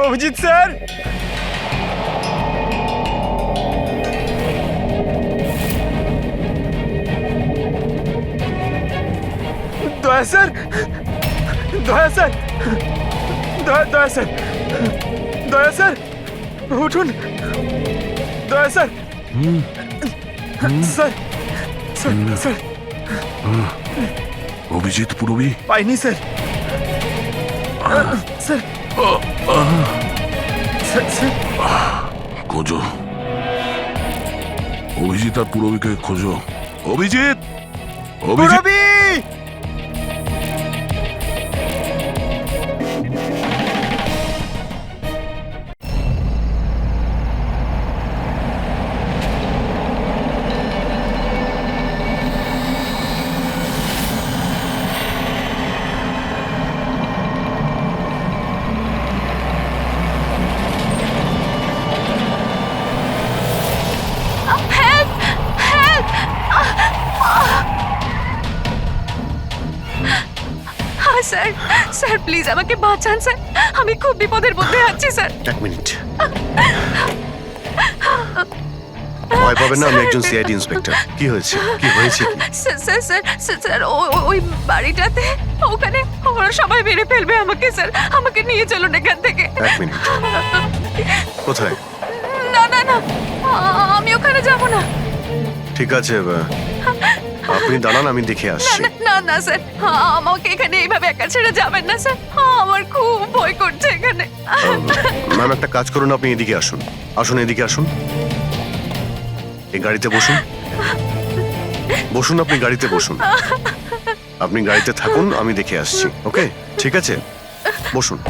Abhijit sir, দয়া sir, দয়া sir, দয়া স্যার, দয়া স্যার, উঠুন, দয়া sir, sir, sir, sir, Abhijit Purabi পাইনি স্যার, স্যার, স্যার, স্যার, খোঁজো, অভিজিৎ আর পুরবীকে খোঁজো। Abhijit, Abhijit, Purabi! Sir, sir please আমাকে বাঁচান স্যার, আমি খুব বিপদের মধ্যে আছি স্যার। এক মিনিট, ভয় পাবেন না, আমি একজন সিআইডি ইন্সপেক্টর। কি হয়েছে, কি হয়েছে কি? Sir sir sir sir, sir ওই বাড়িটাতে ওখানে ওরা সবাই মেরে ফেলবে আমাকে স্যার, আমাকে নিয়ে চলুন এখান থেকে। এক মিনিট, কোথায়? না না না, আমি ওখানে যাব না। ঠিক আছে, আপনি দাঁড়ান, আমি দেখে আসছি। না না না স্যার, আমাকে এখানে এইভাবে একা ছেড়ে যাবেন না স্যার, আমার খুব ভয় করছে এখানে। ম্যাম, একটা কাজ করুন, আপনি এদিকে আসুন, আসুন এদিকে আসুন, এই গাড়িতে বসুন, বসুন, আপনি গাড়িতে বসুন, আপনি গাড়িতে থাকুন, আমি দেখে আসছি। ওকে, ঠিক আছে, বসুন।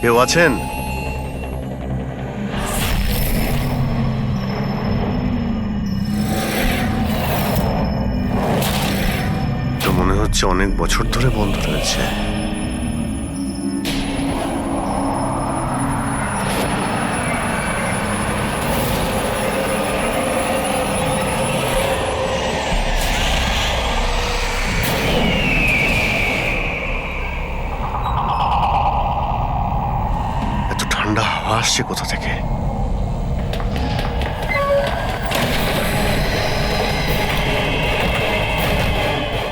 কেউ আছেন? তো মনে হচ্ছে অনেক বছর ধরে বন্ধ রয়েছে। ঠান্ডা হাওয়া আসছে কোথা থেকে?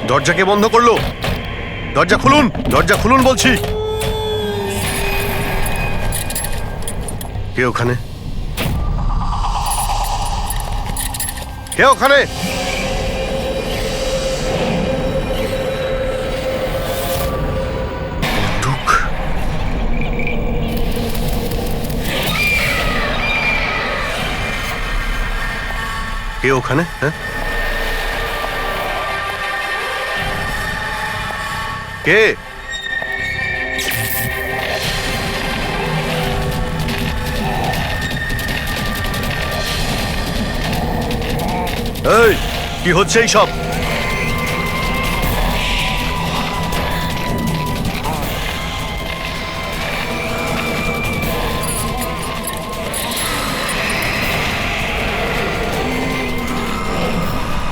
দরজা কে বন্ধ করলো? দরজা খুলুন, দরজা খুলুন বলছি। কে ওখানে? কে ওখানে? কে ওখানে? হ্যাঁ, কে? এই, কি হচ্ছে এই সব?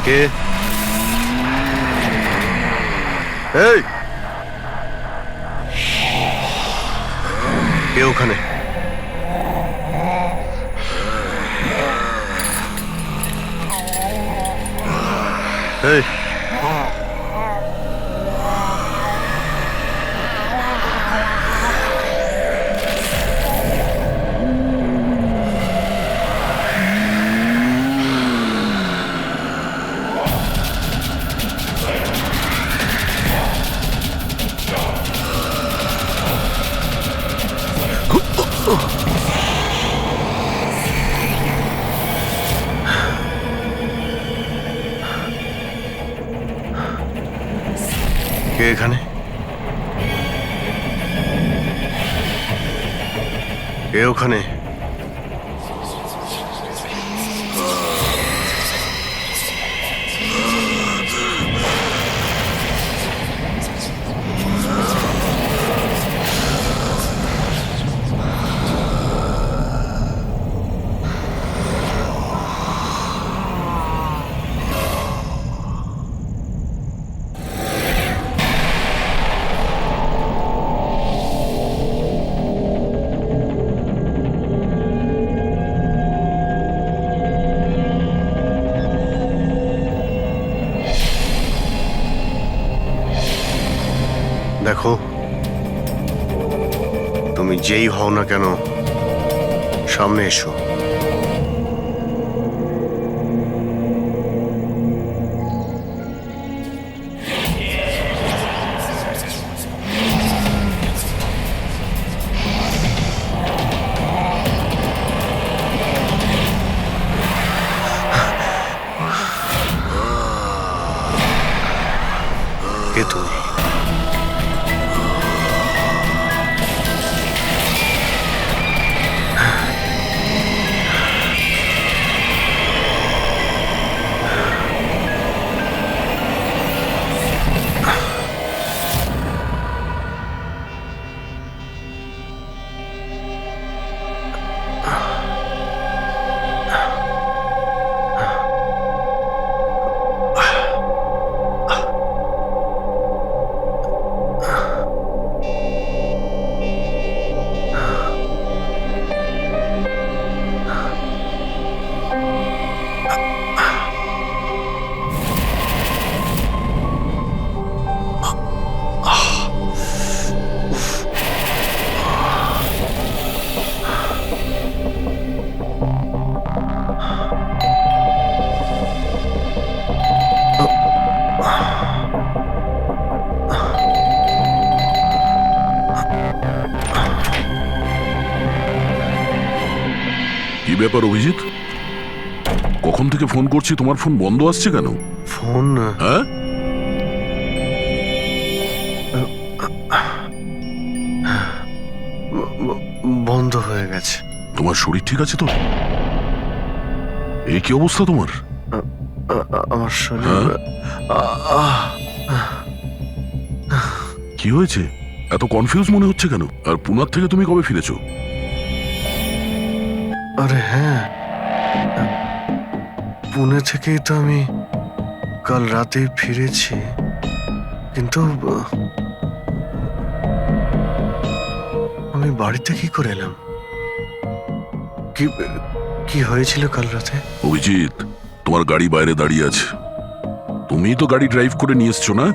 কে? এই, কে ওখানে? এই, কে এখানে? কে ওখানে? দেখো, তুমি যেই হও না কেন, সামনে এসো। কে তুমি? কি ব্যাপার অভিজিৎ? কখন থেকে ফোন করছি, তোমার ফোন বন্ধ আসছে কেন? ফোন হ্যাঁ, বন্ধ হয়ে গেছে। তোমার শরীর ঠিক আছে তো? এই কি অবস্থা তোমার? আমার শরীর কি হয়েছে? এত কনফিউজ মনে হচ্ছে কেন? আর পুনার থেকে তুমি কবে ফিরেছো? আরে হ্যাঁ, পুনে থেকেই তো আমি কাল রাতে ফিরেছি, কিন্তু আমি বাড়িতে কি করে এলাম? কি কি হয়েছিল কাল রাতে? অভিজিৎ, তোমার গাড়ি বাইরে দাঁড়িয়ে আছে, তুমিই তো গাড়ি ড্রাইভ করে নিয়ে এসছো না?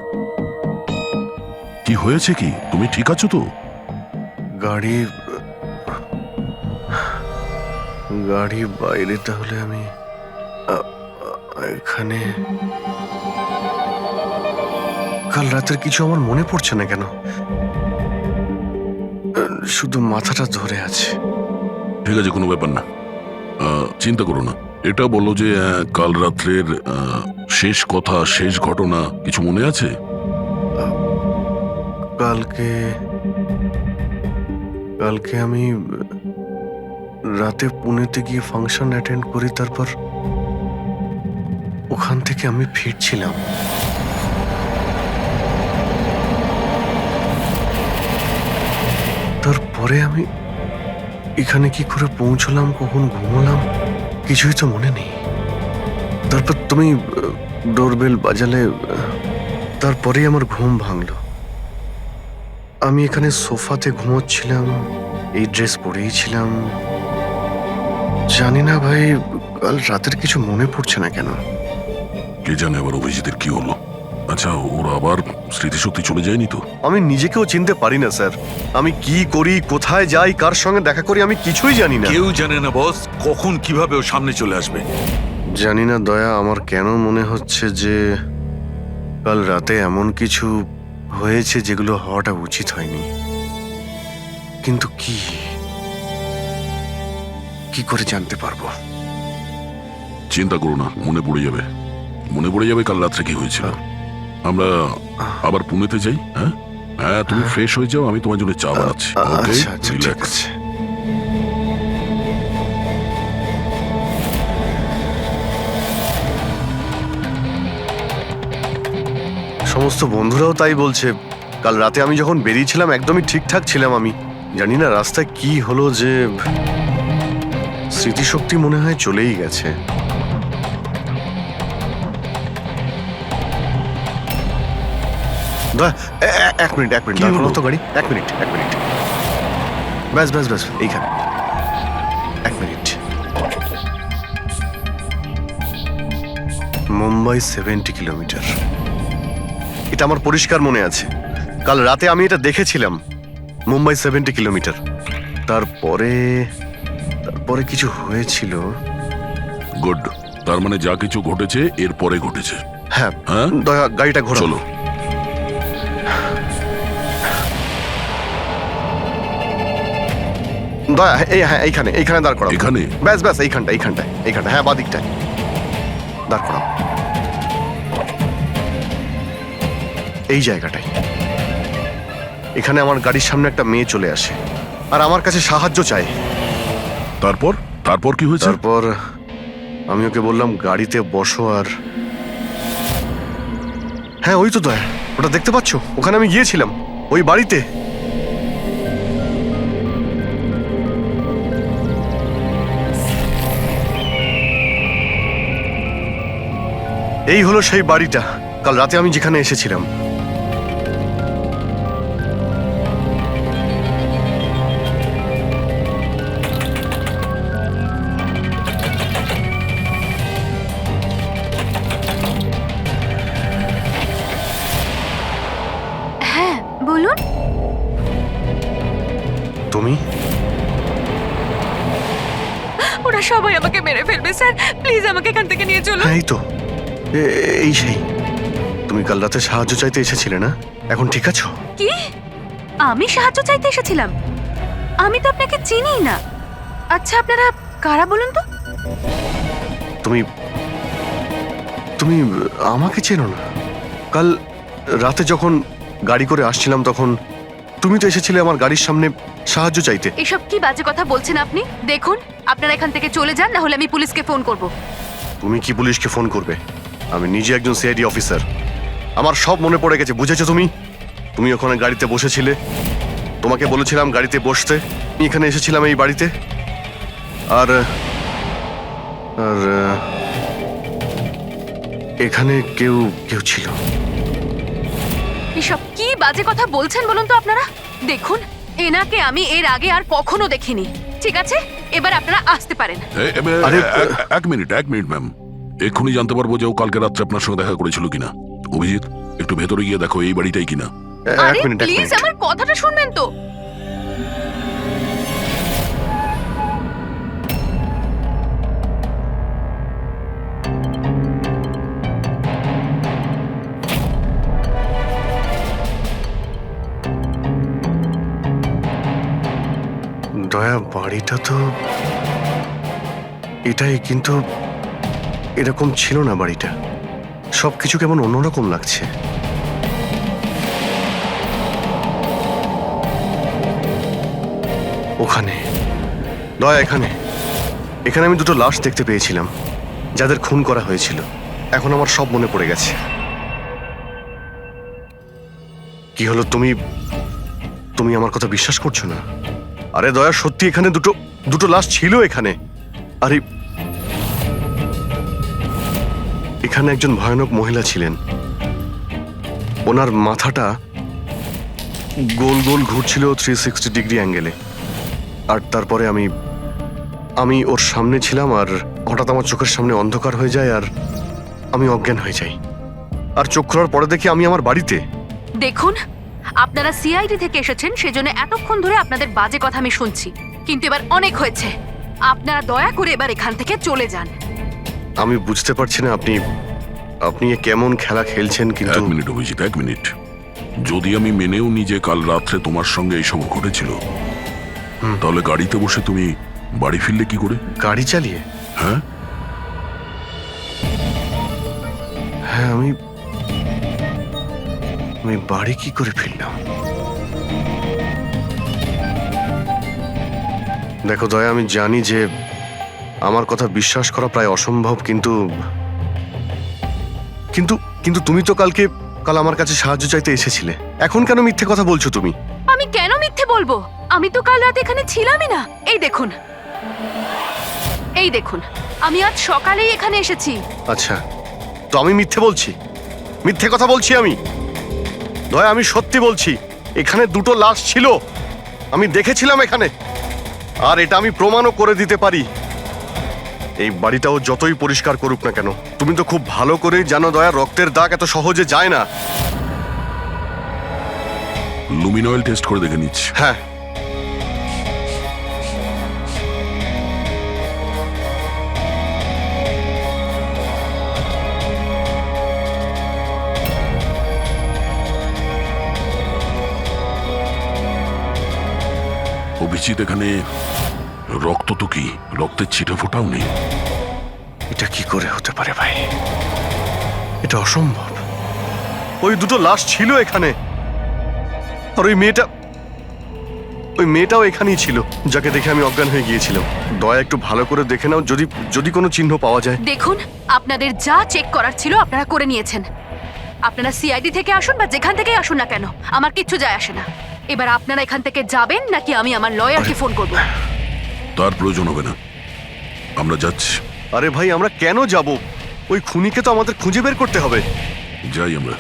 কি হয়েছে কি? তুমি ঠিক আছো তো? গাড়ি গাড়ি বাইরে, তাহলে আমি এখানে? কাল রাতের কিছু আমার মনে পড়ছে না কেন, শুধু মাথাটা ধরে আছে। ঠিক আছে, কোনো ব্যাপার না, চিন্তা করো না। এটা বলো যে কাল রাত্রের শেষ কথা, শেষ ঘটনা কিছু মনে আছে? কালকে আমি রাতে পুনেতে গিয়ে ফাংশন অ্যাটেন্ড করি, তারপর ওখান থেকে আমি ফিরছিলাম। তারপরে আমি এখানে কি করে পৌঁছলাম, কখন ঘুমলাম, কিছুই তো মনে নেই। তারপর তুমি ডোরবেল বাজালে, তারপরেই আমার ঘুম ভাঙলো। আমি এখানে সোফাতে ঘুমোচ্ছিলাম, এই ড্রেস পরেই ছিলাম। জানি না ভাই, কাল রাতের কিছু মনে পড়ছে না কেন। কে জানে আবার অভিজিতের কি হলো। আচ্ছা, ওর আবার স্মৃতিশক্তি চলে যায়নি তো? আমি নিজেকেও চিনতে পারি না স্যার। আমি কি করি, কোথায় যাই, কার সঙ্গে দেখা করি, আমি কিছুই জানি না। কেউ জানে না বস, কখন কিভাবে ও সামনে চলে আসবে। জানি না দয়া, আমার কেন মনে হচ্ছে যে কাল রাতে এমন কিছু হয়েছে যেগুলো হওয়াটা উচিত হয়নি। কিন্তু কি করে জানতে পারবো? চিন্তা করো না, মনে পড়ে যাবে, মনে পড়ে যাবে কাল রাত্রে কি হয়েছিল। আমরা আবার পুনেতে যাই। হ্যাঁ হ্যাঁ, তুমি ফ্রেশ হয়ে যাও, আমি তোমার জন্য চা বানাচ্ছি। ওকে, আচ্ছা আচ্ছা ঠিক রিল্যাক্স। আছে। সমস্ত বন্ধুরাও তাই বলছে। কাল রাতে আমি যখন বেরিয়েছিলাম একদমই ঠিকঠাক ছিলাম। আমি জানি না রাস্তায় কি হলো যে স্মৃতিশক্তি মনে হয় চলেই গেছে। এক মিনিট দাঁড় করাও তো গাড়ি। এক মিনিট ব্যাস এইখানে। এক মিনিট। মুম্বাই 70 কিলোমিটার, এটা আমার পরিষ্কার মনে আছে। কাল রাতে আমি এটা দেখেছিলাম, মুম্বাই 70 কিলোমিটার। তারপরে কিছু হয়েছিল। গুড, তার মানে যা কিছু ঘটেছে এরপরে ঘটেছে। হ্যাঁ হ্যাঁ? দয়া গাড়িটা ঘোরাও। চলো। দয়া এইখানে দাঁড় করাও। এখানে? ব্যাস এইখানটায় হ্যাঁ বাদিকটায় দাঁড় করাও। এই জায়গাটায়। এখানে আমার গাড়ির সামনে একটা মেয়ে চলে আসে আর আমার কাছে সাহায্য চায়। তারপর কি হয়েছে? তারপর আমি ওকে বললাম গাড়িতে বসো। আর হ্যাঁ ওই তো দয়া, ওটা দেখতে পাচ্ছ? ওখানে আমি গিয়েছিলাম, ওই বাড়িতে। এই হলো সেই বাড়িটা কাল রাতে আমি যেখানে এসেছিলাম। হ্যাঁ বলুন। তুমি? ওরা সবাই আমাকে মেরে ফেলবে স্যার, প্লিজ আমাকে এখান থেকে নিয়ে চলুন। হ্যাঁ এই তো, এই সেই। তুমি কাল রাতে সাহায্য চাইতে এসেছিলে না? এখন ঠিক আছো? কি? আমি সাহায্য চাইতে এসেছিলাম? আমি তো আপনাকে চিনি না। আচ্ছা আপনারা কারা বলুন তো? তুমি আমাকে চেনো না? কাল রাতে যখন গাড়ি করে আসছিলাম তখন তুমি তো এসেছিলে আমার গাড়ির সামনে সাহায্য চাইতে। এসব কি বাজে কথা বলছেন আপনি? দেখুন আপনারা এখান থেকে চলে যান, না হলে আমি পুলিশকে ফোন করব। তুমি কি পুলিশকে ফোন করবে? আমি নিজে একজন সিআইডি অফিসার, আমার সব মনে পড়ে গেছে। বুঝেছো তুমি? তুমি ওখানে গাড়িতে বসেছিলে, তোমাকে বলেছিলাম গাড়িতে বসতে। আমি এখানে এসেছিলাম এই বাড়িতে, আর আর এখানে কেউ ছিল। এসব কি বাজে কথা বলছেন বলুন তো আপনারা? দেখুন এনাকে আমি এর আগে আর কখনো দেখিনি। ঠিক আছে, এবার আপনারা আসতে পারেন। এক মিনিট ম্যাম, এক্ষুনি জানতে পারবো যে ও কালকে রাত্রে আপনার সঙ্গে দেখা করেছিল কিনা। অভিজিৎ, একটু ভেতরে গিয়ে দেখো এই বাড়িটাই কিনা। আরে এক মিনিট প্লিজ আমার কথাটা শুনবেন তো। দয়া, বাড়িটা তো এটাই, কিন্তু এরকম ছিল না বাড়িটা। সবকিছু কেমন অন্যরকম লাগছে। ওখানে দয়া, এখানে আমি দুটো লাশ দেখতে পেয়েছিলাম যাদের খুন করা হয়েছিল। এখন আমার সব মনে পড়ে গেছে। কি হলো, তুমি আমার কথা বিশ্বাস করছো না? আরে দয়া, সত্যি এখানে দুটো লাশ ছিল এখানে। আরে এখানে একজন ভয়ানক মহিলা ছিলেন, ওনার মাথাটা গোল গোল ঘুরছিল 360 ডিগ্রি অ্যাঙ্গেলে। আর তারপরে আমি ওর সামনে ছিলাম, আর হঠাৎ আমার চোখের সামনে অন্ধকার হয়ে যায় আর আমি অজ্ঞান হয়ে যাই। আর চোখ খোলার পরে দেখি আমি আমার বাড়িতে। দেখুন আপনারা সিআইডি থেকে এসেছেন, সেজন্য এতক্ষণ ধরে আপনাদের বাজে কথা আমি শুনছি, কিন্তু এবার অনেক হয়েছে। আপনারা দয়া করে এবার এখান থেকে চলে যান। আমি বুঝতে পারছি না আপনি এ কেমন খেলা খেলছেন, কিন্তু এক মিনিট অভিজিৎ, এক মিনিট। যদি আমি মেনেও নি যে কাল রাত্রে তোমার সঙ্গে এইসব ঘটেছিল, তাহলে গাড়িতে বসে তুমি বাড়ি ফিরলে কি করে? গাড়ি চালিয়ে? হ্যাঁ হ্যাঁ, আমি বাড়ি কি করে ফিরলাম? দেখো দয়া, আমি জানি যে আমার কথা বিশ্বাস করা প্রায় অসম্ভব, কিন্তু কিন্তু কিন্তু তুমি তো কাল আমার কাছে সাহায্য চাইতে এসেছিলে। এখন কেন মিথ্যে কথা বলছো তুমি? আমি কেন মিথ্যে বলবো? আমি তো কাল রাতে এখানে ছিলামই না। এই দেখুন, এই দেখুন, আমি আজ সকালেই এখানে এসেছি। আচ্ছা, তো আমি মিথ্যে বলছি? মিথ্যে কথা বলছি আমি? দয়া, আমি সত্যি বলছি, এখানে দুটো লাশ ছিল, আমি দেখেছিলাম এখানে, আর এটা আমি প্রমাণও করে দিতে পারি। এই বাড়িটাও যতই পরিষ্কার করুক না কেন, তুমি তো খুব ভালো করেই জানো দয়া, রক্তের দাগ এত সহজে যায় না। লুমিনয়েল টেস্ট করে দেখে নিচ্ছি। হ্যাঁ, অভিজিৎ, এখানে রক্ত তো কি, রক্তের ছিটে ফোটাও নেই। এটা কি করে হতে পারে ভাই? এটা অসম্ভব। ওই দুটো লাশ ছিল এখানে, আর ওই মেয়েটাও এখানেই ছিল, যাকে দেখে আমি অজ্ঞান হয়ে গিয়েছিলাম। দয়া, একটু ভালো করে দেখে নাও, যদি কোনো চিহ্ন পাওয়া যায়। দেখুন, আপনাদের যা চেক করার ছিল আপনারা করে নিয়েছেন। আপনারা সিআইডি থেকে আসুন বা যেখান থেকেই আসুন না কেন, আমার কিচ্ছু যায় আসে না। এবার আপনারা এখান থেকে যাবেন নাকি আমি আমার লয়ারকে ফোন করব? তার প্রয়োজন হবে না, আমরা যাচ্ছি। আরে ভাই, আমরা কেন যাব? ওই খুনিকে তো আমাদের খুঁজে বের করতে হবে। যাই আমরা,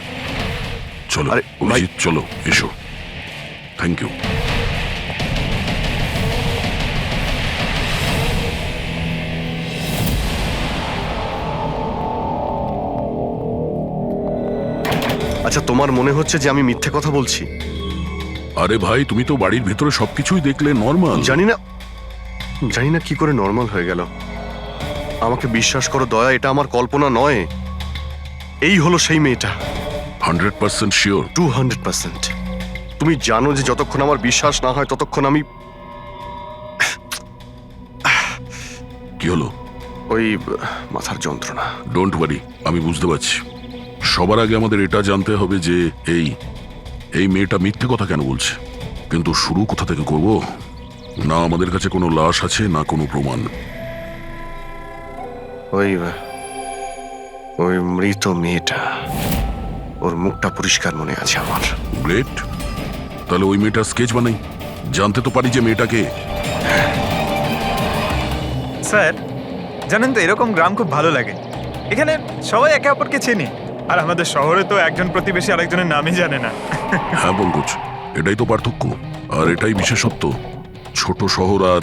চলো। আরে, ভাই- অভিজিৎ চলো, এসো। Thank you. আচ্ছা, তোমার মনে হচ্ছে যে আমি মিথ্যে কথা বলছি? আরে ভাই, তুমি তো বাড়ির ভেতরে সবকিছুই দেখলে, নর্মাল। জানি না কি করে নর্মাল হয়ে গেল। আমাকে বিশ্বাস করো দয়া, এটা আমার কল্পনা নয়। এই হলো সেই মেয়েটা। 100% শিওর? 200%। তুমি জানো যে যতক্ষণ আমার বিশ্বাস না হয় ততক্ষণ আমি কি হলো? ওই মাথার যন্ত্রণা। ডোন্ট ওয়ারি, আমি বুঝতে পারছি। সবার আগে আমাদের এটা জানতে হবে যে এই মেয়েটা মিথ্যে কথা কেন বলছে। কিন্তু শুরু কোথা থেকে করব? না আমাদের কাছে কোনো লাশ আছে, না কোনো প্রমাণ। ওই মৃত মেয়েটা, ওর মুখটা পরিষ্কার মনে আছে আমার। গ্রেট, তাহলে ওই মেয়েটার স্কেচ বানাই, জানতে তো পারি যে মেয়েটাকে। স্যার, জানেন তো এরকম গ্রাম খুব ভালো লাগে। এখানে সবাই একে অপরকে চেনে, আর আমাদের শহরে তো একজন প্রতিবেশী আরেকজনের নামই জানে না। হ্যাঁ পঙ্কজ, এটাই তো পার্থক্য, আর এটাই বিশেষত্ব ছোট শহর আর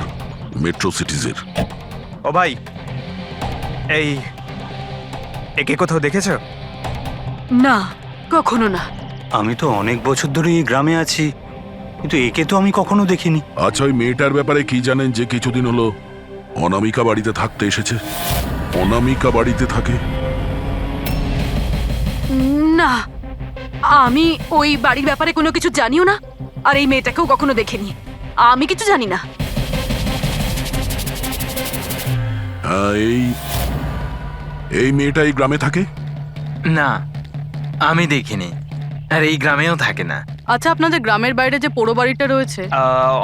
মেট্রো সিটিজের। ও ভাই, একে কোথাও দেখেছো? না, কখনো না। আমি তো অনেক বছর ধরে এই গ্রামে আছি, কিন্তু একে তো আমি কখনো দেখিনি। আচ্ছা, ওই মেয়েটার ব্যাপারে কি জানেন যে কিছুদিন হলো অনামিকা বাড়িতে থাকতে এসেছে? অনামিকা বাড়িতে থাকে? না, আমি ওই বাড়ির ব্যাপারে কোনো কিছু জানিও না, আর এই মেয়েটাকেও কখনো দেখিনি। আমি কিছু জানি না। হ্যাঁ, এই মেয়েটা এই গ্রামে থাকে? না, আমি দেখিনি, আর এই গ্রামেও থাকে না। আচ্ছা, আপনাদের গ্রামের বাইরে যে পোড়ো বাড়িটা রয়েছে,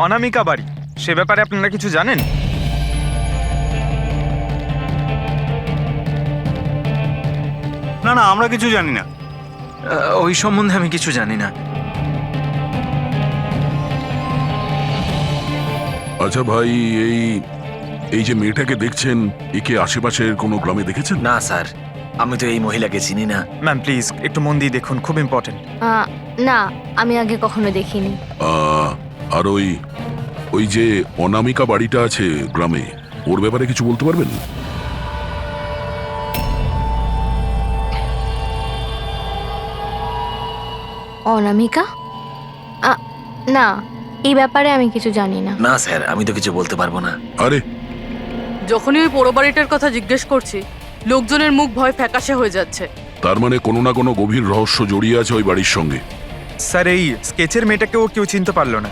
অনামিকা বাড়ি, সে ব্যাপারে আপনারা কিছু জানেন? না না, আমরা কিছু জানি না। ওই সম্বন্ধে আমি কিছু জানি না। আচ্ছা ভাই, এই যে মেয়েটাকে দেখছেন, একে আশেপাশের কোনো গ্রামে দেখেছেন? না স্যার, আমি তো এই মহিলাকে চিনি না। ম্যাম প্লিজ একটু মন দিয়ে দেখুন, খুব ইম্পর্টেন্ট। না, আমি আগে কখনো দেখিনি। আর ওই যে অনামিকা বাড়িটা আছে গ্রামে, ওর ব্যাপারে কিছু বলতে পারবেন? অনামিকা? না, এই ব্যাপারে আমি কিছু জানি না। না স্যার, আমি তো কিছু বলতে পারবো না। আরে, যখনই ওই পোড়ো বাড়িটার কথা জিজ্ঞেস করছি, লোকজনের মুখ ভয় ফ্যাকাশে হয়ে যাচ্ছে। তার মানে কোনো না কোনো গভীর রহস্য জড়িয়ে আছে ওই বাড়ির সঙ্গে। স্যার, এই স্কেচের মেয়েটাকেও কেউ চিনতে পারলো না।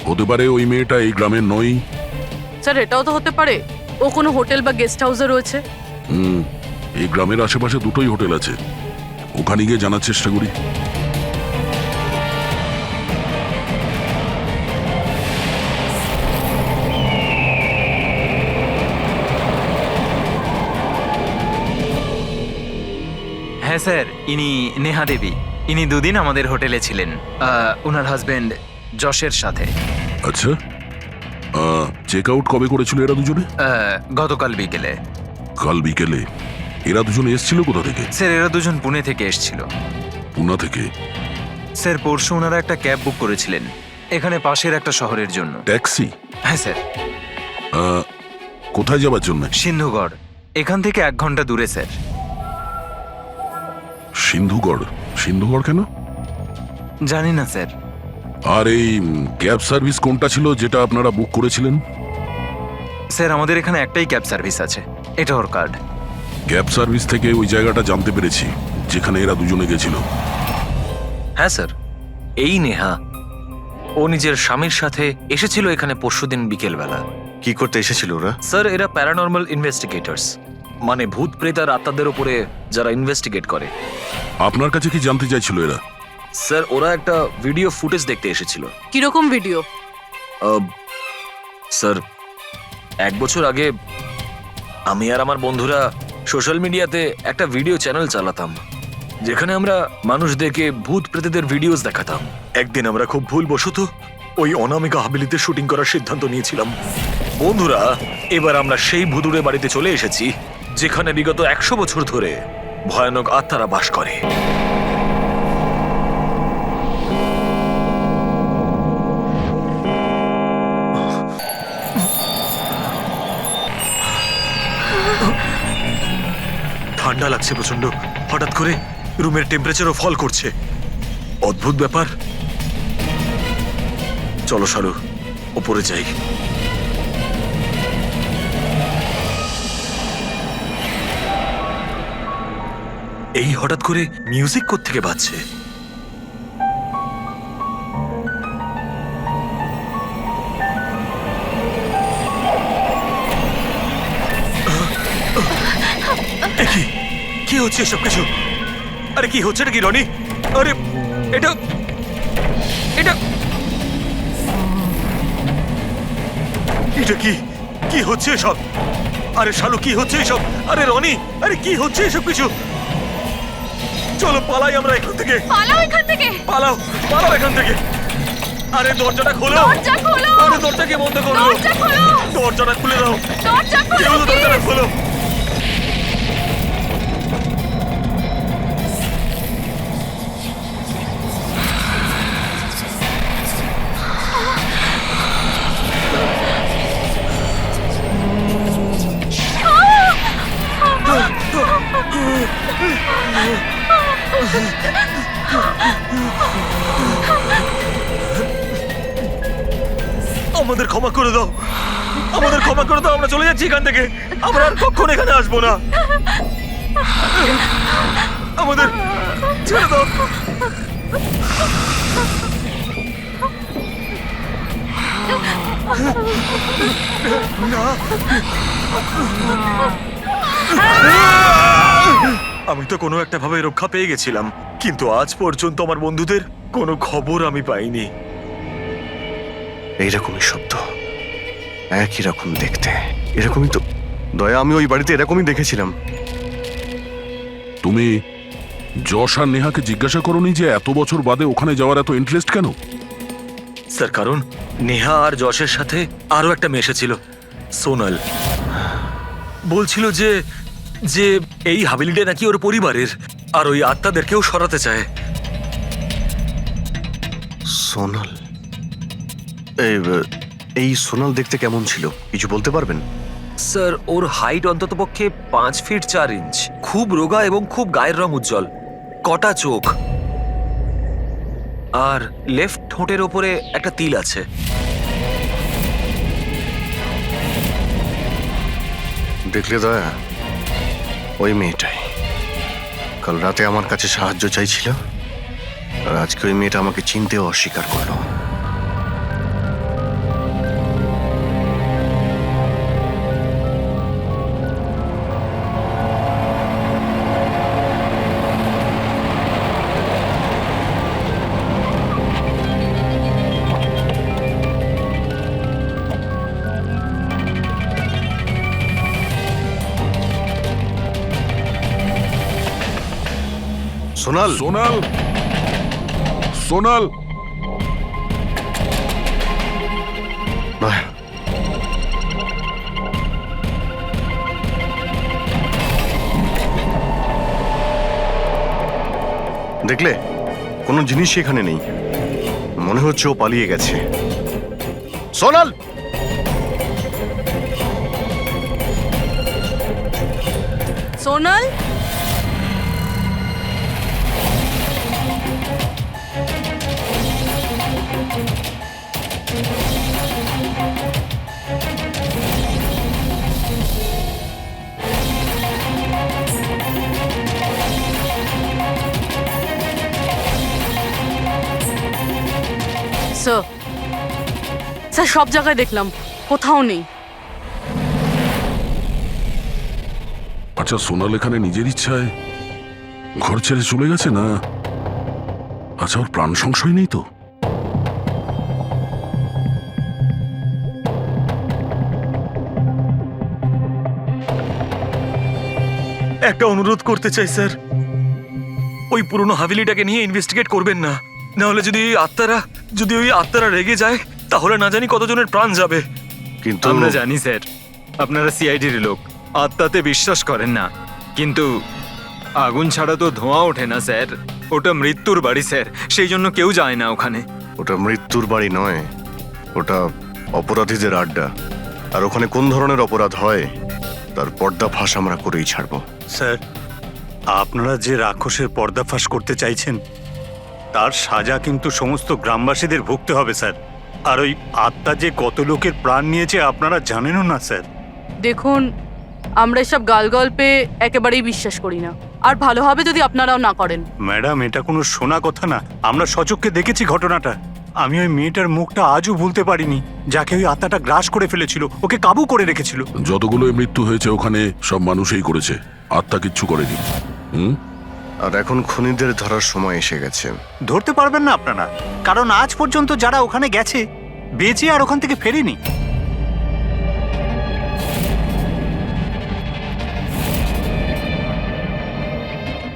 হতে পারে ওই মেয়েটা এই গ্রামের নয়। স্যার, এটাও তো হতে পারে ও কোনো হোটেল বা গেস্ট হাউসে রয়েছে। এই গ্রামের আশেপাশে দুটোই হোটেল আছে, ওখানে গিয়ে জানার চেষ্টা করি। হ্যাঁ স্যার, ইনি নেহা দেবী। ইনি দুদিন আমাদের হোটেলে ছিলেন, ওনার হাজবেন্ড যশের সাথে। আচ্ছা, চেক আউট কবে করেছিল এরা দুজনে? গতকাল বিকেলে। কাল বিকেলে? এরা দুজনে এসেছিল কোথা থেকে? স্যার, এরা দুজন পুনে থেকে এসেছিল। পুনা থেকে? স্যার, পরশু ওনারা একটা ক্যাব বুক করেছিলেন এখানে পাশের একটা শহরের জন্য। ট্যাক্সি? হ্যাঁ স্যার। কোথায় যাবার জন্য? সিন্ধুগড়, এখান থেকে 1 ঘন্টা দূরে স্যার। সিন্ধুগড়? সিন্ধুগড় কেন? জানি না স্যার। আর এই ক্যাব সার্ভিস কোনটা ছিল যেটা আপনারা বুক করেছিলেন? স্যার, আমাদের এখানে একটাই ক্যাব সার্ভিস আছে, এটা ওর কার্ড। ক্যাব সার্ভিস থেকে ওই জায়গাটা জানতে পেরেছি যেখানে এরা দুজনে গেছিল। হ্যাঁ স্যার, এই নেহা ও নিজের স্বামীর সাথে এসেছিল এখানে পরশুদিন বিকেলবেলা। কি করতে এসেছিল ওরা? স্যার, এরা প্যারানর্মাল ইনভেস্টিগেটরস, মানে ভূত প্রেত আর আত্মাদের উপরে যারা ইনভেস্টিগেট করে। আপনার কাছে কি জানতে চাইছিল এরা? স্যার, ওরা একটা ভিডিও ফুটেজ দেখতে এসেছিল। কিরকম ভিডিও? স্যার, 1 বছর আগে আমি আর আমার বন্ধুরা সোশ্যাল মিডিয়াতে একটা ভিডিও চ্যানেল চালাতাম যেখানে আমরা মানুষদেরকে ভূত প্রেতদের ভিডিওস দেখাতাম। একদিন আমরা খুব ভুলবশত ওই অনামিকা হাভেলিতে শুটিং করার সিদ্ধান্ত নিয়েছিলাম। বন্ধুরা, এবার আমরা সেই ভুতুড়ে বাড়িতে চলে এসেছি যেখানে বিগত 100 বছর ধরে ভয়ানক আত্মারা বাস করে। ঠান্ডা লাগছে প্রচন্ড, হঠাৎ করে রুমের টেম্পারেচারও ফল করছে। অদ্ভুত ব্যাপার। চলো শালু, ওপরে যাই। এই হঠাৎ করে মিউজিক কোত্থেকে বাজছে? কি হচ্ছে এসব কিছু? আরে কি হচ্ছে নাকি রনি? আরে এটা এটা এটা কি কি হচ্ছে এসব? আরে শালু, কি হচ্ছে এসব? আরে রনি, আরে কি হচ্ছে এসব কিছু? চলো পালাই আমরা এখান থেকে। পালাও এখান থেকে! পালাও, পালাও এখান থেকে। আরে দরজাটা খোলো! দরজা খোলো! আরে দরজা কে বন্ধ করলো? দরজা খোলো! দরজাটা খুলে দাও! দরজা খোলো! কেউ তো দরজাটা please! খোলো! আমাদের ক্ষমা করে দাও, আমাদের ক্ষমা করে দাও। আমরা চলে যাচ্ছি এখান থেকে। আমরা আর কখনো এখানে আসবো না। আমাদের ছেড়ে দাও। আমি তো কোনো একটা ভাবে রক্ষা পেয়ে গেছিলাম, কিন্তু আজ পর্যন্ত আমার বন্ধুদের কোনো খবর আমি পাইনি। এইরকমই শব্দ, একই রকম দেখতে, এরকমই তো। দয়া, আমি ওই বাড়িতে এরকমই দেখেছিলাম। তুমি যশ আর নেহাকে জিজ্ঞাসা করোনি যে এত বছর বাদে ওখানে যাওয়ার এত ইন্টারেস্ট কেন? স্যার, কারণ নেহা আর যশের সাথে আরো একটা মেয়ে এসেছিল, সোনাল। বলছিল যে যে এই হাভেলিটা নাকি ওর পরিবারের, আর ওই আত্মাদেরকেও সরাতে চায়। সোনাল? এই সোনাল দেখতে কেমন ছিল, কিছু বলতে পারবেন? স্যার, ওর হাইট অন্তত পক্ষে 5 ফিট 4 ইঞ্চ, খুব রোগা এবং খুব গায়ের রং উজ্জ্বল, কটা চোখ, আর লেফট ঠোঁটের ওপরে একটা তিল আছে। দেখলে দয়া, ওই মেয়েটাই কাল রাতে আমার কাছে সাহায্য চাইছিল, আর আজকে ওই মেয়েটা আমাকে চিনতেও অস্বীকার করলো। সোনাল সোনাল সোনাল মায়া, দেখলে কোনো জিনিসই এখানে নেই, মনে হচ্ছে ও পালিয়ে গেছে। সোনাল, সোনাল, স্যার, স্যার সব জায়গায় দেখলাম, কোথাও নেই। আচ্ছা, সোনাল এখানে নিজের ইচ্ছায় ঘর ছেড়ে চলে গেছে না? আচ্ছা, ওর প্রাণ সংশয় নেই তো? একটা অনুরোধ করতে চাই স্যার, ওই পুরনো হাভেলিটাকে নিয়ে ইনভেস্টিগেট করবেন না। না হলে যদি ওই আত্মারা রেগে যায়, তাহলে না জানি কতজনের প্রাণ যাবে। কিন্তু আমরা জানি স্যার, আপনারা সিআইডির লোক, আত্মাতে বিশ্বাস করেন না, কিন্তু আগুন ছাড়া তো ধোঁয়া ওঠে না স্যার। ওটা মৃত্যুর বাড়ি স্যার, সেই জন্য কেউ যায় না ওখানে। ওটা মৃত্যুর বাড়ি নয়, ওটা অপরাধীদের আড্ডা। আর ওখানে কোন ধরনের অপরাধ হয় তার পর্দাফাঁস আমরা করেই ছাড়বো। স্যার, আপনারা যে রাক্ষসের পর্দাফাঁস করতে চাইছেন তার সাজা কিন্তু সমস্ত গ্রামবাসীদের ভুগতে হবে স্যার। আর ওই আত্মা যে কত লোকের প্রাণ নিয়েছে আপনারা জানেনও না স্যার। দেখুন, আমরা এসব গালগল্পে একেবারেই বিশ্বাস করি না, আর ভালো হবে যদি আপনারাও না করেন। ম্যাডাম, এটা কোনো শোনা কথা না, আমরা সচক্ষে দেখেছি ঘটনাটা। আমি ওই মেয়েটার মুখটা আজও ভুলতে পারিনি, যাকে ওই আত্মাটা গ্রাস করে ফেলেছিল, ওকে কাবু করে রেখেছিল। যতগুলো মৃত্যু হয়েছে ওখানে সব মানুষই করেছে, আত্মা কিচ্ছু করেনি। হুম, আর এখন খুনিদের ধরার সময় এসে গেছে। ধরতে পারবেন না আপনারা, কারণ আজ পর্যন্ত যারা ওখানে গেছে বেঁচে আর ওখান থেকে ফেরেনি।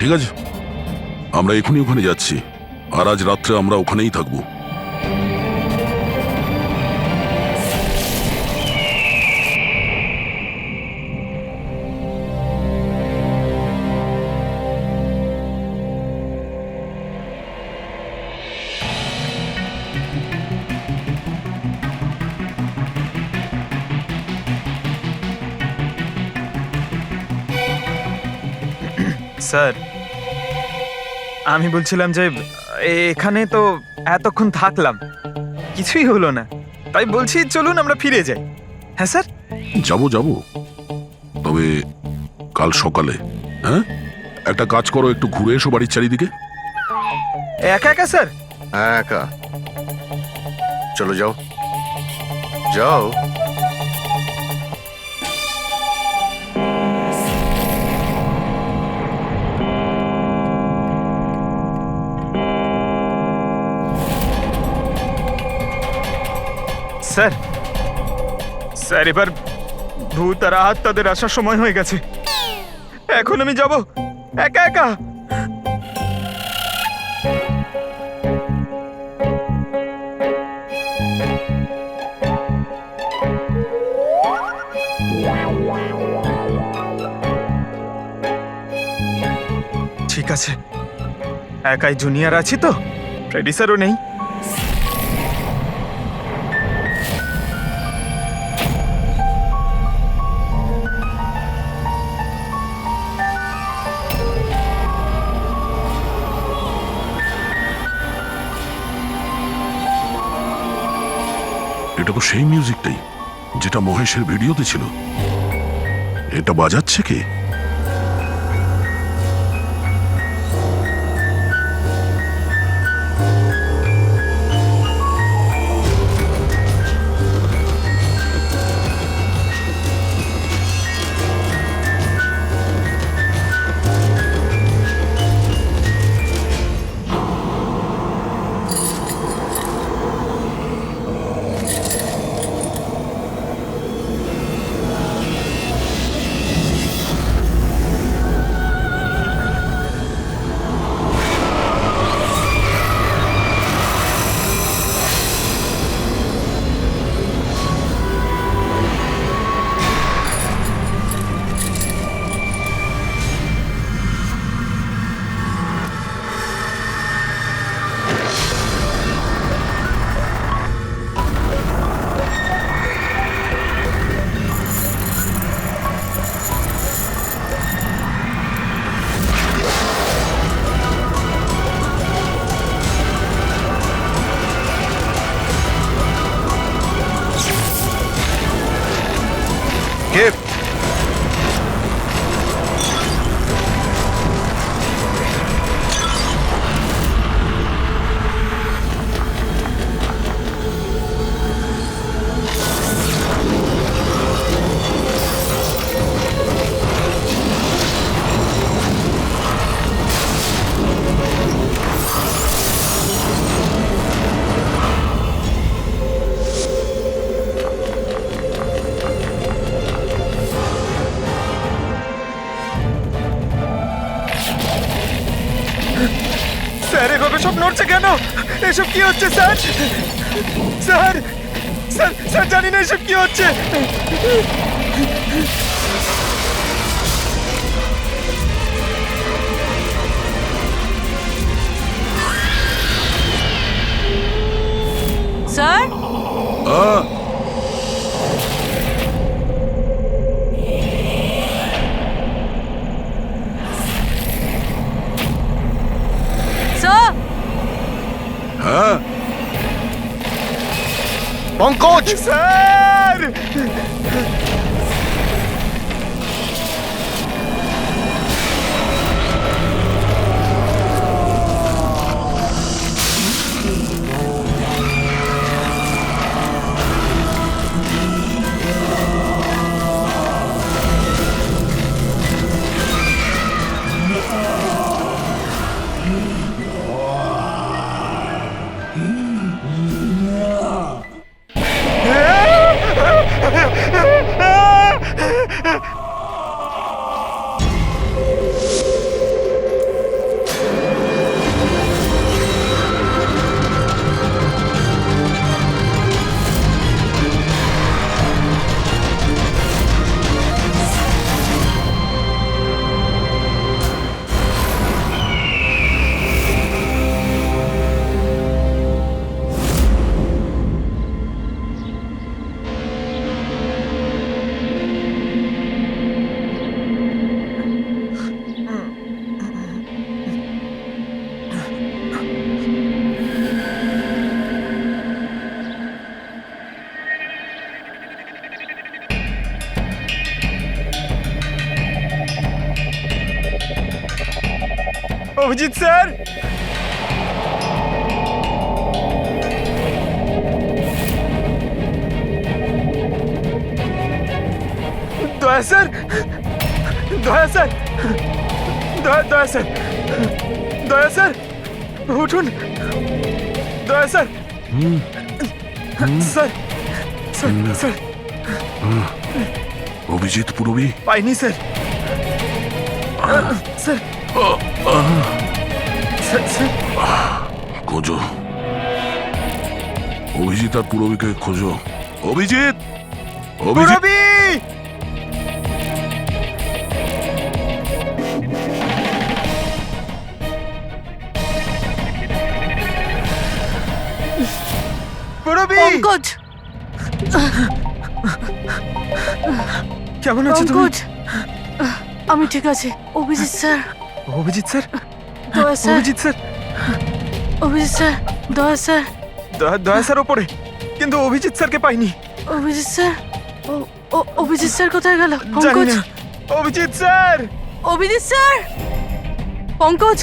ঠিক আছে, আমরা এখনই ওখানে যাচ্ছি, আর আজ রাত্রে আমরা ওখানেই থাকবো। স্যার, আমি বলছিলাম যে এখানে তো এতক্ষণ থাকলাম, কিছুই হলো না, তাই বলছি চলুন আমরা ফিরে যাই। হ্যাঁ স্যার, যাবো যাবো, তবে কাল সকালে। হ্যাঁ, একটা কাজ করো, একটু ঘুরে এসো বাড়ির চারিদিকে। একা একা স্যার? হ্যাঁ, একা। চলো যাও যাও। স্যার, স্যার এবার ভূত আর আত্মাদের আসার সময় হয়ে গেছে, এখন আমি যাব একা একা। ঠিক আছে, একাই জুনিয়র আছি তো, ফ্রেডি স্যারও নেই। এটা তো সেই মিউজিকটাই যেটা মহেশের ভিডিওতে ছিল। এটা বাজাচ্ছে কে? সব নড়ছে কেন? এসব কি হচ্ছে স্যার? স্যার স্যার স্যার জানি না এসব কি হচ্ছে। স্যার আহ, স্যার হ্যাঁ পঙ্কজ! স্যার অভিজিৎ স্যার, দয়া স্যার, দয়া স্যার, দয়া স্যার, দয়া স্যার, উঠুন, দয়া sir, sir, sir, sir, Abhijit Purabi. পাইনি স্যার, স্যার, স্যার, স্যার, খোঁজো, অভিজিৎ আর পুরবীকে খোঁজো। অভিজিৎ, অভিজিৎ, পুরবী! পুরবী! পঙ্কজ কেমন আছো তুমি? পঙ্কজ আমি ঠিক আছি। অভিজিৎ স্যার, অভিজিৎ স্যার, দয়া sir, Abhijit sir, Abhijit sir, দয়া স্যার, দয়া স্যার ওপরে, কিন্তু অভিজিৎ স্যারকে পাইনি। অভিজিৎ স্যার, অভিজিৎ স্যার কোথায় গেল? জানি পঙ্কজ, না। অভিজিৎ স্যার! অভিজিৎ স্যার, পঙ্কজ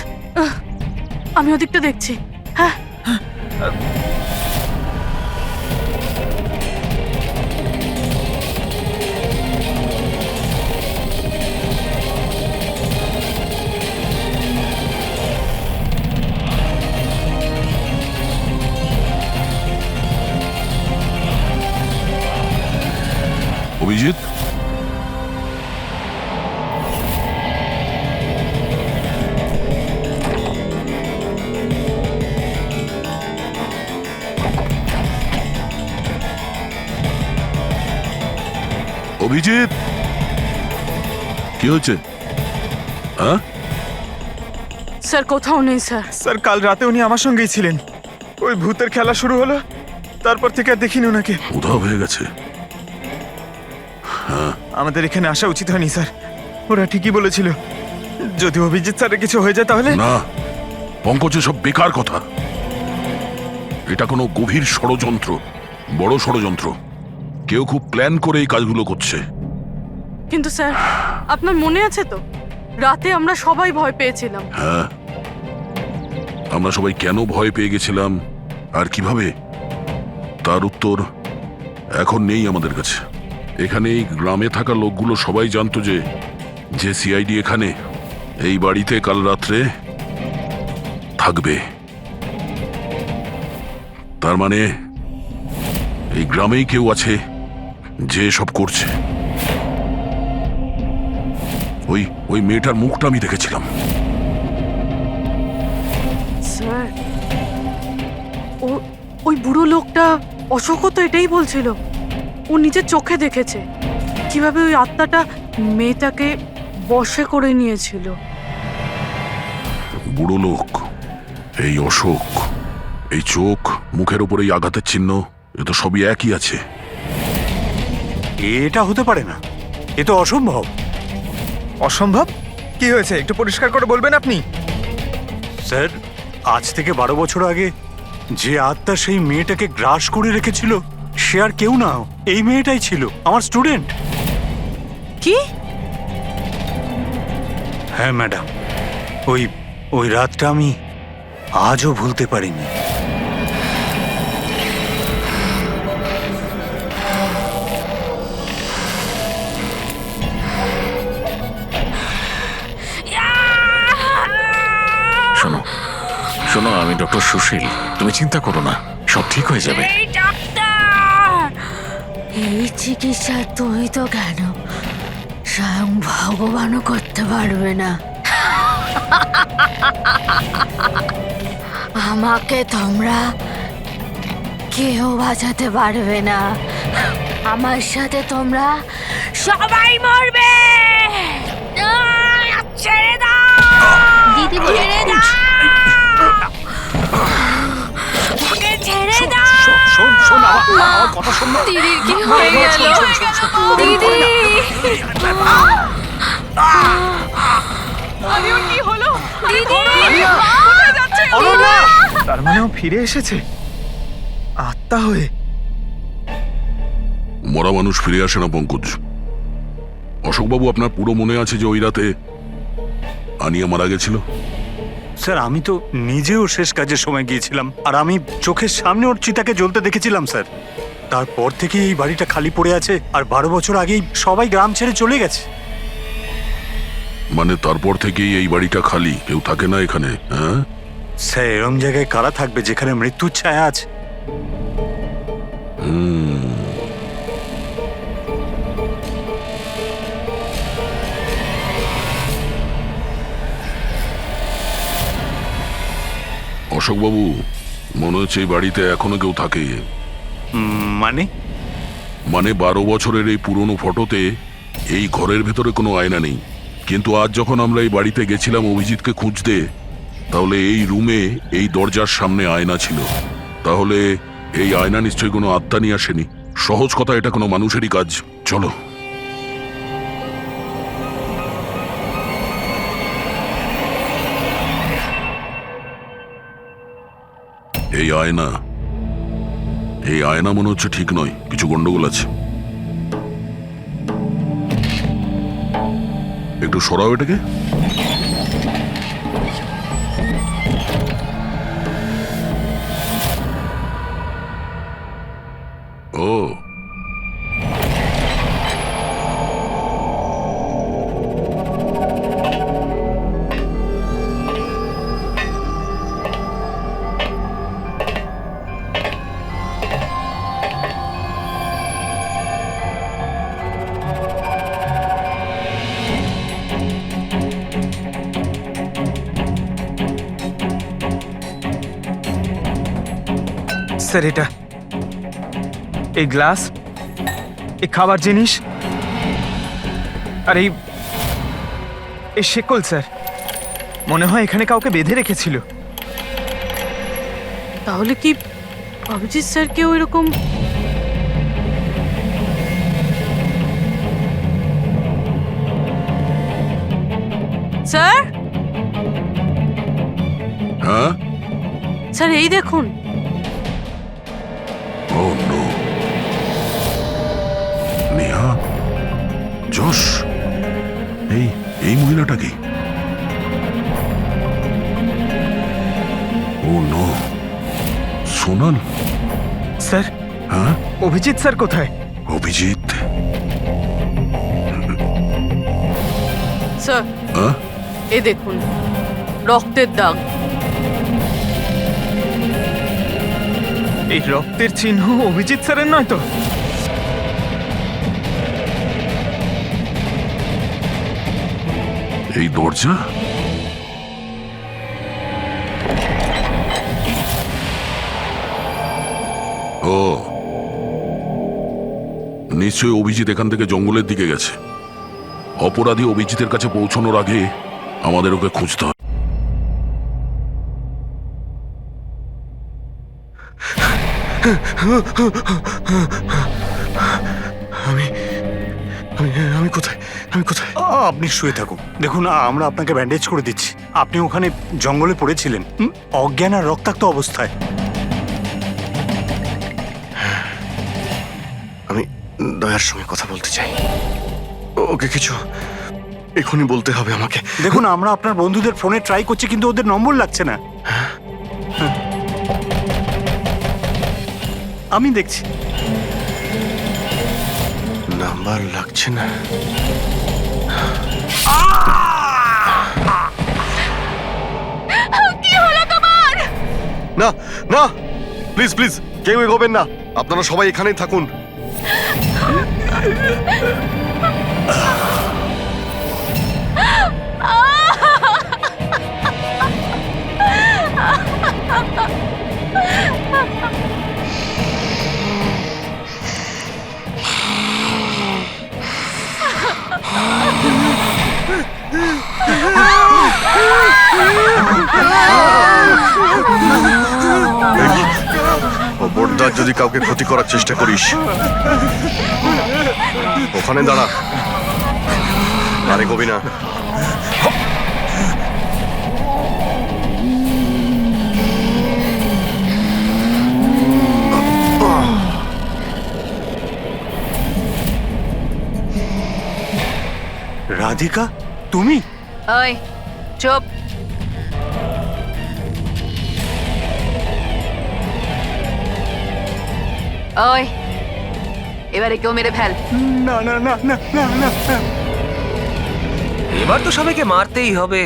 আমি ওদিকটা দেখছি। হ্যাঁ অভিজিৎ, অভিজিৎ, কি হচ্ছে? হ্যাঁ, স্যার কোথাও নেই স্যার। স্যার কাল রাতে উনি আমার সঙ্গেই ছিলেন। ওই ভূতের খেলা শুরু হলো, তারপর থেকে আর দেখিনি ওনাকে। উধাও হয়ে গেছে। আমাদের এখানে আসা উচিত হয়নি স্যার। ওরা ঠিকই বলেছিল, যদি অভিজিৎ স্যারের কিছু হয়ে যায় তাহলে। না পঙ্কজ, সব বেকার কথা। এটা কোনো গভীর ষড়যন্ত্র, বড় ষড়যন্ত্র। কেউ খুব প্ল্যান করে এই কাজগুলো করছে। কিন্তু স্যার আপনার মনে আছে তো রাতে আমরা সবাই ভয় পেয়েছিলাম। হ্যাঁ, আমরা সবাই কেন ভয় পেয়ে গেছিলাম আর কিভাবে, তার উত্তর এখন নেই আমাদের কাছে। এখানে এই গ্রামে থাকা লোকগুলো সবাই জানতো যে সিআইডি এখানে এই বাড়িতে কাল রাত্রে থাকবে। তার মানে এই গ্রামেই কেউ আছে যে সব করছে। ওই মেয়েটার মুখটা আমি দেখেছিলাম। স্যার ও ওই বুড়ো লোকটা অশোকও তো এটাই বলছিল। ও নিজের চোখে দেখেছে কিভাবে ওই আত্মাটা মেয়েটাকে বশে করে নিয়েছিল। বুড়ো লোক, এই অশোক, এই চোখ, মুখের উপর এই আঘাতের চিহ্ন, এ তো সবই একই আছে। এটা হতে পারে না, এ তো অসম্ভব। অসম্ভব? কি হয়েছে একটু পরিষ্কার করে বলবেন আপনি? স্যার, আজ থেকে 12 বছর আগে যে আত্মা সেই মেয়েটাকে গ্রাস করে রেখেছিল সে আর কেউ না, এই মেয়েটাই ছিল, আমার স্টুডেন্ট। কি? হ্যাঁ ম্যাডাম, ওই রাতটা আমি আজও ভুলতে পারিনি। শোনো শোনো, আমি ডক্টর সুশীল, তুমি চিন্তা করো না, সব ঠিক হয়ে যাবে। এই চিকিৎসা তুই তো কেন, স্বয়ং ভগবানও করতে পারবে না। আমাকে তোমরা কেউ বাঁচাতে পারবে না। আমার সাথে তোমরা সবাই মরবে। ছেড়ে দাও দিদি, ছেড়ে দাও, ছেড়ে দাও। দিদির কি হয়ে গেল? দিদি, কি হলো? দিদি, তার মানে ও ফিরে এসেছে আত্মা হয়ে। মরা মানুষ ফিরে আসে না পঙ্কজ। অশোকবাবু, আপনার পুরো মনে আছে যে ওই রাতে আনিয়া মারা গেছিল? স্যার, আমি তো নিজেও শেষ কাজের সময় গিয়েছিলাম, আর আমি চোখের সামনে ওর চিতাকে জ্বলতে দেখেছিলাম স্যার। তারপর থেকে এই বাড়িটা খালি পড়ে আছে, আর 12 বছর আগেই সবাই গ্রাম ছেড়ে চলে গেছে। মানে তারপর থেকেই এই বাড়িটা খালি, কেউ থাকে না এখানে? হ্যাঁ স্যার, এরম জায়গায় কারা থাকবে যেখানে মৃত্যুর ছায়া আছে? অশোকবাবু, মনে হচ্ছে এই বাড়িতে এখনো কেউ থাকে। মানে? মানে 12 বছরের এই পুরনো ফটোতে এই ঘরের ভেতরে কোনো আয়না নেই, কিন্তু আজ যখন আমরা এই বাড়িতে গেছিলাম অভিজিৎকে খুঁজতে, তাহলে এই রুমে এই দরজার সামনে আয়না ছিল। তাহলে এই আয়না নিশ্চয়ই কোনো আত্মা নিয়ে আসেনি। সহজ কথা, এটা কোনো মানুষেরই কাজ। চলো। এই আয়না, এই আয়না মনে হচ্ছে ঠিক নয়, কিছু গন্ডগোল আছে। একটু সরাও এটাকে। ও, স্যার, এটা এই গ্লাস, এই খাবার জিনিস, আর এই শেকল স্যার, মনে হয় এখানে কাউকে বেঁধে রেখেছিল। তাহলে কি অভিজিৎ স্যার কেউ এরকম? স্যার, হ্যাঁ, স্যার এই দেখুন। ও নো, নেহা, যশ, এই মহিলাটা কি? ও নো, সোনাল। স্যার, হ্যাঁ, অভিজিৎ স্যার কোথায়? অভিজিৎ? স্যার, হ্যাঁ, এ দেখুন, রক্তের দাগ। এই রক্তের চিহ্ন অভিজিৎ স্যারের নয় তো? এই দরজা, নিশ্চয়ই অভিজিৎ এখান থেকে জঙ্গলের দিকে গেছে। অপরাধী অভিজিতের কাছে পৌঁছানোর আগে আমাদের ওকে খুঁজতে হবে। আমি আমি আমি কোথায় আমি কোথায় আপনি শুয়ে থাকুন, দেখুন আমরা আপনাকে ব্যান্ডেজ করে দিচ্ছি। আপনি ওখানে জঙ্গলে পড়েছিলেন অজ্ঞান আর রক্তাক্ত অবস্থায়। আমি দয়ার সঙ্গে কথা বলতে চাই। ওকে কিছু এখনই বলতে হবে আমাকে। দেখুন আমরা আপনার বন্ধুদের ফোনে ট্রাই করছি, কিন্তু ওদের নম্বর লাগছে না। আমি দেখছি নাম্বার লাগছে না। কি হলো তোমার? না না, প্লিজ প্লিজ কেউ এগোবেন না, আপনারা সবাই এখানেই থাকুন। খবরদার যদি কাউকে ক্ষতি করার চেষ্টা করিস, ওখানে দাঁড়া, আরে কবি না। রাধিকা, তুমি? ওই চুপ। ওই এবারে কেউ মেরে ফেল। না না না না না না না। এবার তো সবাইকে মারতেই হবে।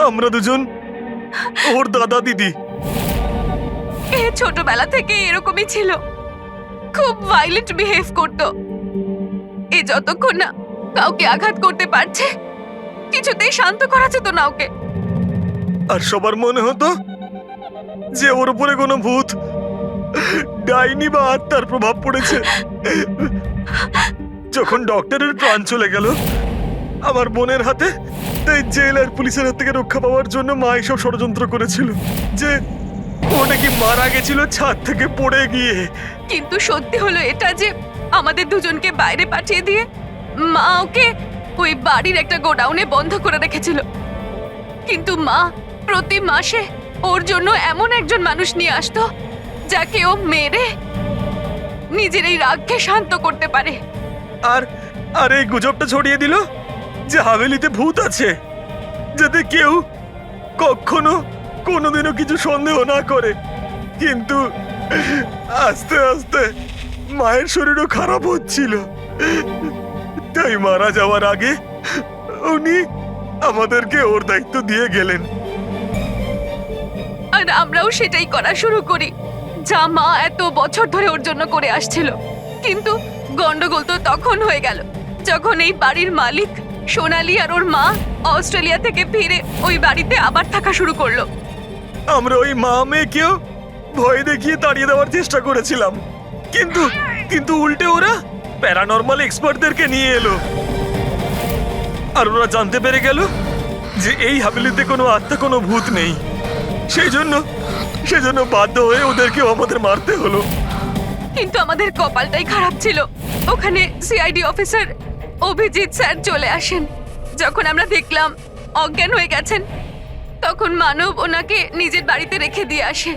আমরা দুজন ওর দাদা দিদি। এ ছোটবেলা থেকে এরকমই ছিল, খুব ভাইলেন্ট বিহেভ করতো। এ যতক্ষণ না কাউকে আঘাত করতে পারছে কিছুতেই শান্ত করা যেত না ওকে। আর সবার মনে হতো যে ওর উপরে কোনো ভূত, ডাইনি বা আত্মার প্রভাব পড়েছে। যখন ডক্টরের প্রাণ চলে গেল আমার বোনের হাতে, তাই জেল আর পুলিশের হাত থেকে রক্ষা পাওয়ার জন্য মা এসব ষড়যন্ত্র করেছিল যে ও নাকি মারা গেছিল ছাদ থেকে পড়ে গিয়ে। কিন্তু সত্যি হলো এটা যে আমাদের দুজনকে বাইরে পাঠিয়ে দিয়ে মা ওকে ওই বাড়ির একটা গোডাউনে বন্ধ করে রেখেছিল। কিন্তু মা প্রতি মাসে ওর জন্য এমন একজন মানুষ নিয়ে আসতো যাকে ও মেরে নিজের এই রাগকে শান্ত করতে পারে। আর আর এই গুজবটা ছড়িয়ে দিল যে হাভেলিতে ভূত আছে, যাতে কেউ কখনো কোনোদিনও কিছু সন্দেহ না করে। কিন্তু আস্তে আস্তে মায়ের শরীরও খারাপ হচ্ছিল, তাই মারা যাওয়ার আগে উনি আমাদেরকে ওর দায়িত্ব দিয়ে গেলেন। আর আমরাও সেটাই করা শুরু করি যা মা এত বছর ধরে ওর জন্য করে আসছিল। কিন্তু গন্ডগোল তো তখন হয়ে গেল যখন এই বাড়ির মালিক সোনালি আর ওর মা অস্ট্রেলিয়া থেকে ফিরে ওই বাড়িতে আবার থাকা শুরু করলো। আমরা ওই মা মেয়েকেও ভয় দেখিয়ে তাড়িয়ে দেওয়ার চেষ্টা করেছিলাম, কিন্তু কিন্তু উল্টে ওরা প্যারানর্মাল এক্সপার্টদেরকে নিয়ে এলো। আর ওরা জানতে পেরে গেল যে এই হাভেলিতে কোনো আত্মা, কোনো ভূত নেই। সেজন্য বাধ্য হয়ে ওদেরকেও আমাদের মারতে হলো। কিন্তু আমাদের কপালটাই খারাপ ছিল। ওখানে সিআইডি অফিসার অভিজিৎ স্যার চলে আসেন। যখন আমরা দেখলাম অজ্ঞান হয়ে গেছেন, তখন মানব ওনাকে নিজের বাড়িতে রেখে দিয়ে আসে।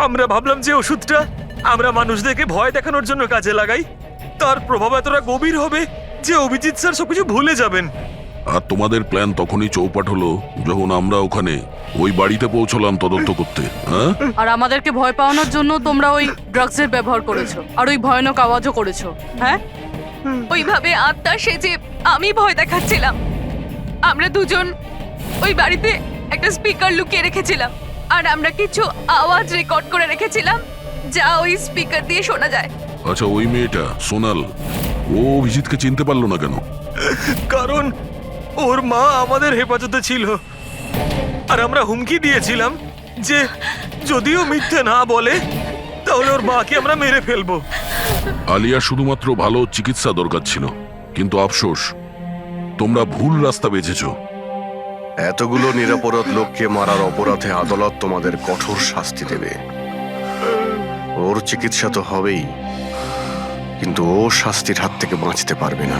আমরা ভাবলাম যে ওষুধটা আমরা মানুষদেরকে ভয় দেখানোর জন্য কাজে লাগাই, তার প্রভাব এতটা গভীর হবে যে অভিজিৎ স্যার সবকিছু ভুলে যাবেন। আর তোমাদের প্ল্যান তখনই চৌপাট হলো যখন আমরা ওখানে ওই বাড়িতে পৌঁছলাম তদন্ত করতে। হ্যাঁ, আর আমাদেরকে ভয় পাওয়ানোর জন্য তোমরা ওই ড্রাগসের ব্যবহার করেছো আর ওই ভয়ানক আওয়াজও করেছো। হ্যাঁ, ওইভাবে আত্মা সেজে আমি ভয় দেখাচ্ছিলাম। আমরা দুজন ওই বাড়িতে একটা স্পিকার লুকিয়ে রেখেছিলাম, আর আমরা কিছু আওয়াজ রেকর্ড করে রেখেছিলাম যা ওই স্পিকার দিয়ে শোনা যায়। আচ্ছা, ওই মেয়েটা সোনাল, ও অভিজিৎকে চিনতে পারলো না কেন? কারণ ওর মা আমাদের হেফাজতে ছিল আর আমরা হুমকি দিয়েছিলাম যে যদিও মিথ্যে না বলে তাহলে ওর মাকে আমরা মেরে ফেলবো। আলিয়া শুধুমাত্র ভালো চিকিৎসা দরকার ছিল, কিন্তু আফসোস তোমরা ভুল রাস্তা বেছেছো। এতগুলো নিরাপরাধ লোককে মারার অপরাধে আদালত তোমাদের কঠোর শাস্তি দেবে। ওর চিকিৎসা তো হবেই, কিন্তু ও শাস্তির হাত থেকে বাঁচতে পারবে না।